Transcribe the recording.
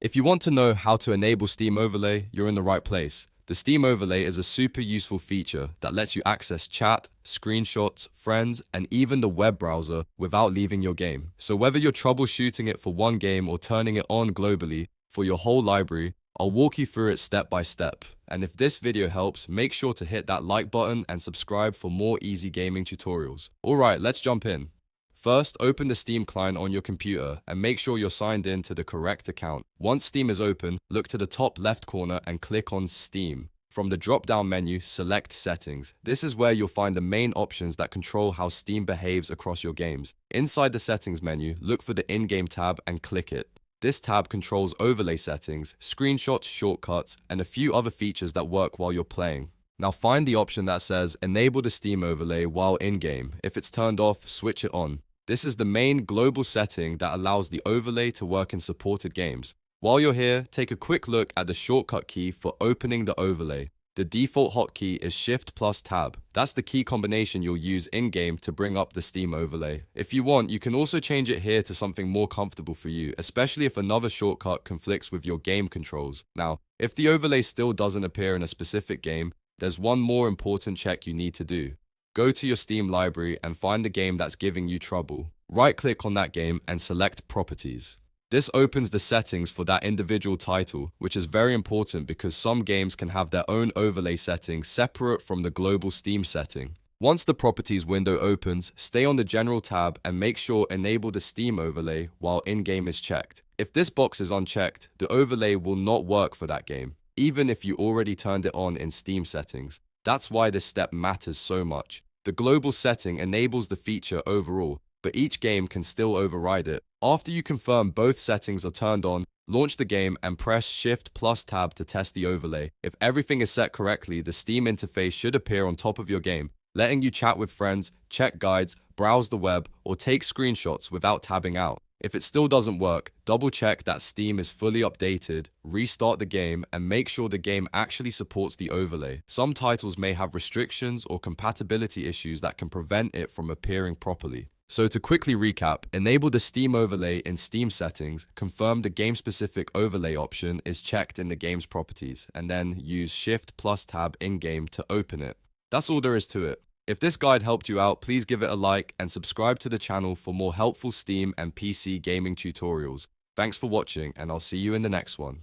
If you want to know how to enable Steam Overlay, you're in the right place. The Steam Overlay is a super useful feature that lets you access chat, screenshots, friends, and even the web browser without leaving your game. So whether you're troubleshooting it for one game or turning it on globally for your whole library, I'll walk you through it step by step. And if this video helps, make sure to hit that like button and subscribe for more easy gaming tutorials. Alright, let's jump in. First, open the Steam client on your computer and make sure you're signed in to the correct account. Once Steam is open, look to the top left corner and click on Steam. From the drop-down menu, select Settings. This is where you'll find the main options that control how Steam behaves across your games. Inside the Settings menu, look for the In-Game tab and click it. This tab controls overlay settings, screenshots, shortcuts, and a few other features that work while you're playing. Now find the option that says Enable the Steam Overlay while in-game. If it's turned off, switch it on. This is the main global setting that allows the overlay to work in supported games. While you're here, take a quick look at the shortcut key for opening the overlay. The default hotkey is Shift plus Tab. That's the key combination you'll use in-game to bring up the Steam overlay. If you want, you can also change it here to something more comfortable for you, especially if another shortcut conflicts with your game controls. Now, if the overlay still doesn't appear in a specific game, there's one more important check you need to do. Go to your Steam library and find the game that's giving you trouble. Right-click on that game and select Properties. This opens the settings for that individual title, which is very important because some games can have their own overlay setting separate from the global Steam setting. Once the Properties window opens, stay on the General tab and make sure Enable the Steam overlay while in-game is checked. If this box is unchecked, the overlay will not work for that game, even if you already turned it on in Steam settings. That's why this step matters so much. The global setting enables the feature overall, but each game can still override it. After you confirm both settings are turned on, launch the game and press Shift plus Tab to test the overlay. If everything is set correctly, the Steam interface should appear on top of your game, letting you chat with friends, check guides, browse the web, or take screenshots without tabbing out. If it still doesn't work, double check that Steam is fully updated, restart the game, and make sure the game actually supports the overlay. Some titles may have restrictions or compatibility issues that can prevent it from appearing properly. So to quickly recap, enable the Steam overlay in Steam settings, confirm the game-specific overlay option is checked in the game's properties, and then use Shift plus Tab in-game to open it. That's all there is to it. If this guide helped you out, please give it a like and subscribe to the channel for more helpful Steam and PC gaming tutorials. Thanks for watching, and I'll see you in the next one.